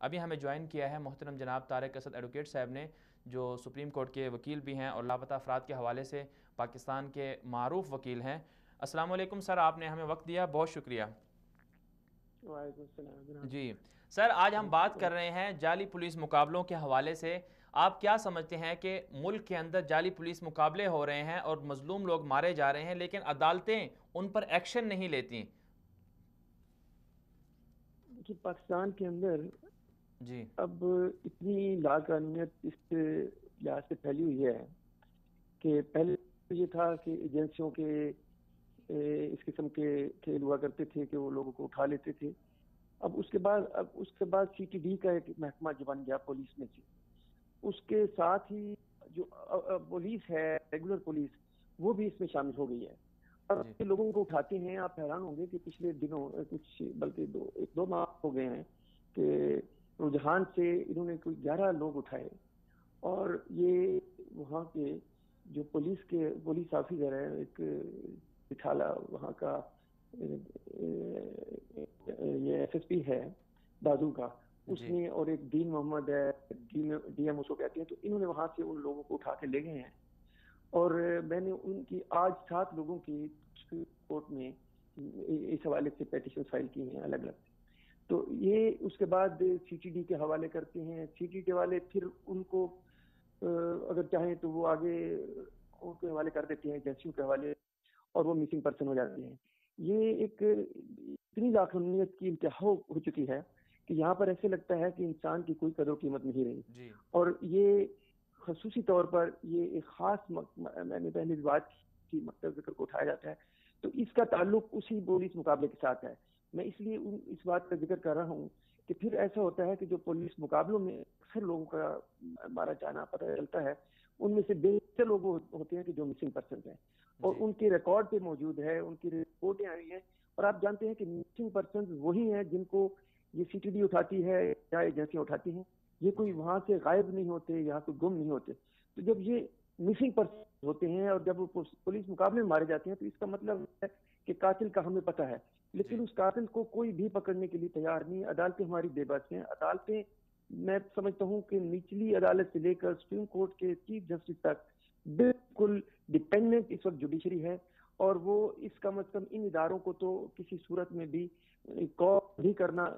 ابھی ہمیں جوائن کیا ہے محترم جناب طارق اسد ایڈوکیٹ صاحب نے، جو سپریم کورٹ کے وکیل بھی ہیں اور لاپتہ افراد کے حوالے سے پاکستان کے معروف وکیل ہیں۔ السلام علیکم سر، آپ نے ہمیں وقت دیا، بہت شکریہ۔ وعلیکم السلام جناب۔ جی سر، آج ہم بات کر رہے ہیں جعلی پولیس مقابلوں کے حوالے سے۔ آپ کیا سمجھتے ہیں کہ ملک کے اندر جعلی پولیس مقابلے ہو رہے ہیں اور مظلوم لوگ مارے جا رہے ہیں، لیکن عدالتیں ان پر ایکشن نہیں لیتی؟ کہ پاکستان کے اندر جی اب اتنی لاقانونیت اس لحاظ سے پھیلی ہوئی ہے کہ پہلے یہ تھا کہ ایجنسیوں کے اس قسم کے کھیل ہوا کرتے تھے کہ وہ لوگوں کو اٹھا لیتے تھے۔ اب اس کے بعد سی ٹی ڈی کا ایک محکمہ جو بن گیا پولیس میں سے، اس کے ساتھ ہی جو پولیس ہے، ریگولر پولیس، وہ بھی اس میں شامل ہو گئی ہے۔ اب جی لوگوں کو اٹھاتے ہیں، آپ حیران ہوں گے کہ پچھلے دنوں کچھ بلکہ دو ماہ ہو گئے ہیں کہ رجحان سے انہوں نے کوئی 11 لوگ اٹھائے، اور یہ وہاں کے جو پولیس آفیسر ہے، ایک پٹھالا وہاں کا یہ ایس ایس پی ہے دادو کا، اس جی نے، اور ایک دین محمد ہے، ڈی ایم اس کو کہتے ہیں، تو انہوں نے وہاں سے ان لوگوں کو اٹھا کے لے گئے ہیں۔ اور میں نے ان کی آج 7 لوگوں کی کورٹ میں اس حوالے سے پیٹیشن فائل کی ہیں الگ الگ۔ تو یہ اس کے بعد سی ٹی ڈی کے حوالے کرتے ہیں، سی ٹی ڈی والے پھر ان کو اگر چاہیں تو وہ آگے ان کے حوالے کر دیتے ہیں ایجنسیوں کے حوالے، اور وہ مسنگ پرسن ہو جاتے ہیں۔ یہ ایک اتنی لاقانونیت کی انتہا ہو چکی ہے کہ یہاں پر ایسے لگتا ہے کہ انسان کی کوئی قدر و قیمت نہیں رہی۔ جی اور یہ خصوصی طور پر یہ ایک خاص میں نے پہلے بات کی مقصد ذکر کو اٹھایا جاتا ہے، تو اس کا تعلق اسی پولیس مقابلے کے ساتھ ہے۔ میں اس لیے اس بات کا ذکر کر رہا ہوں کہ پھر ایسا ہوتا ہے کہ جو پولیس مقابلوں میں اکثر لوگوں کا مارا جانا پتہ چلتا ہے، ان میں سے بیشتر لوگ ہوتے ہیں کہ جو مسنگ پرسن ہیں، اور ان کے ریکارڈ پہ موجود ہے، ان کی رپورٹیں آئی ہیں۔ اور آپ جانتے ہیں کہ مسنگ پرسن وہی ہیں جن کو یہ سی ٹی ڈی اٹھاتی ہے یا ایجنسیاں اٹھاتی ہیں، یہ کوئی وہاں سے غائب نہیں ہوتے، یہاں کوئی گم نہیں ہوتے۔ تو جب یہ مسنگ پرسن ہوتے ہیں اور جب وہ پولیس مقابلے میں مارے جاتے ہیں، تو اس کا مطلب ہے کہ قاتل کا ہمیں پتہ ہے، لیکن اس قاتل کو کوئی بھی پکڑنے کے لیے تیار نہیں۔ عدالتیں ہماری بے بس ہیں۔ عدالتیں، میں سمجھتا ہوں کہ نچلی عدالت سے لے کر سپریم کورٹ کے چیف جسٹس تک بالکل ڈپینڈنٹ اس وقت جوڈیشری ہے، اور وہ اس کا مطلب ان اداروں کو تو کسی صورت میں بھی کال نہیں کرنا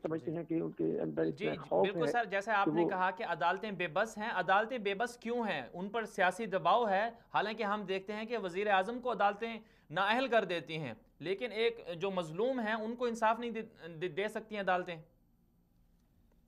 سمجھتے ہیں کہ ان کے اندر جی اتنا خوف بالکل ہے سر، جیسے کہ آپ نے وہ، کہا کہ عدالتیں بے بس ہیں۔ عدالتیں بے بس کیوں ہیں؟ ان پر سیاسی دباؤ ہے، حالانکہ ہم دیکھتے ہیں کہ وزیر اعظم کو عدالتیں نااہل کر دیتی ہیں، لیکن ایک جو مظلوم ہیں ان کو انصاف نہیں دے سکتی ہیں عدالتیں۔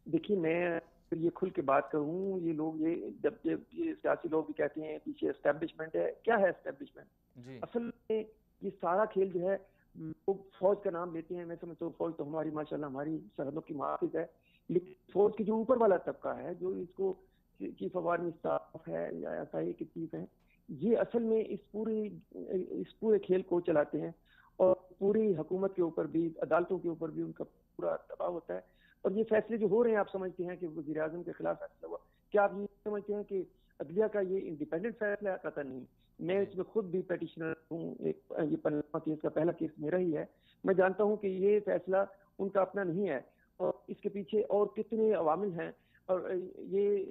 دیکھیے میں یہ کھل کے بات کروں، یہ لوگ جب یہ سیاسی لوگ بھی کہتے ہیں پیچھے اسٹیبلشمنٹ ہے، کیا ہے اسٹیبلشمنٹ؟ جی اصل میں یہ سارا کھیل جو ہے، لوگ فوج کا نام لیتے ہیں، میں سمجھتا ہوں فوج تو ہماری ماشاءاللہ ہماری سرحدوں کی محافظ ہے، لیکن فوج کی جو اوپر والا طبقہ ہے، جو اس کو چیف آف آرمی اسٹاف ہے یا ایس آئی کے چیف ہیں، یہ اصل میں اس پورے کھیل کو چلاتے ہیں، اور پوری حکومت کے اوپر بھی، عدالتوں کے اوپر بھی ان کا پورا دباؤ ہوتا ہے۔ اور یہ فیصلے جو ہو رہے ہیں، آپ سمجھتے ہیں کہ وزیر اعظم کے خلاف فیصلہ ہوا، کیا آپ یہ سمجھتے ہیں کہ عدلیہ کا یہ انڈیپینڈنٹ فیصلہ ہے؟ قطعا نہیں۔ میں اس میں خود بھی پیٹیشنر ہوں، یہ پنجاب کیس کا پہلا کیس میرا ہی ہے۔ میں جانتا ہوں کہ یہ فیصلہ ان کا اپنا نہیں ہے، اور اس کے پیچھے اور کتنے عوامل ہیں۔ اور یہ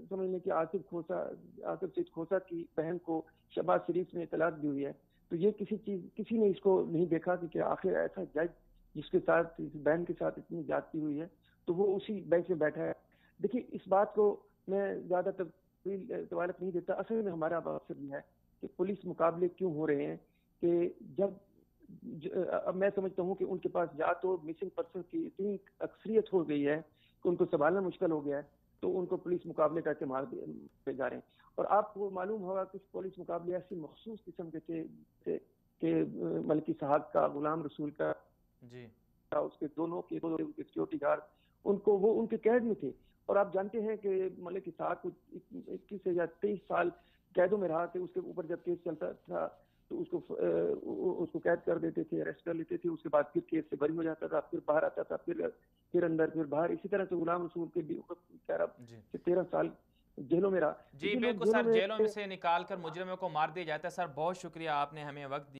سمجھ لیں کہ آصف سید کھوسہ کی بہن کو شہباز شریف نے طلاق دی ہوئی ہے، تو یہ کسی نے اس کو نہیں دیکھا کہ آخر ایسا جج جس کے ساتھ، اس بہن کے ساتھ اتنی زیادتی ہوئی ہے، تو وہ اسی بینچ میں بیٹھا ہے۔ دیکھیے اس بات کو میں زیادہ طوالت نہیں دیتا، اصل میں ہمارا مقصد یہ ہے کہ پولیس مقابلے کیوں ہو رہے ہیں کہ اب میں سمجھتا ہوں کہ ان کے پاس یا تو مسنگ پرسن کی اتنی اکثریت ہو گئی ہے کہ ان کو سنبھالنا مشکل ہو گیا ہے، تو ان کو پولیس مقابلے کر کے مار دے جا رہے ہیں۔ اور آپ کو معلوم ہوگا کچھ پولیس مقابلے ایسی مخصوص قسم کے تھے کہ ملکی صاحب کا، غلام رسول کا، جی اس کے دونوں کے سیکورٹی گارڈ، وہ ان کے قید میں تھے۔ اور آپ جانتے ہیں کہ ملک صاحب کو 21 یا 23 سال قیدوں میں رہا کہ اس کے اوپر جب کیس چلتا تھا تو اس کو قید کر دیتے تھے، اریسٹ کر لیتے تھے، اس کے بعد پھر کیس سے بری ہو جاتا تھا، پھر باہر آتا تھا، پھر اندر، پھر باہر۔ اسی طرح سے غلام رسول کے بھی 13 سال جیلوں میں رہا۔ جی اسی لوگ بالکل جیلوں سر، میں، جیلوں میں سے نکال کر مجرموں کو مار دیا جاتا ہے۔ سر بہت شکریہ، آپ نے ہمیں وقت دیا۔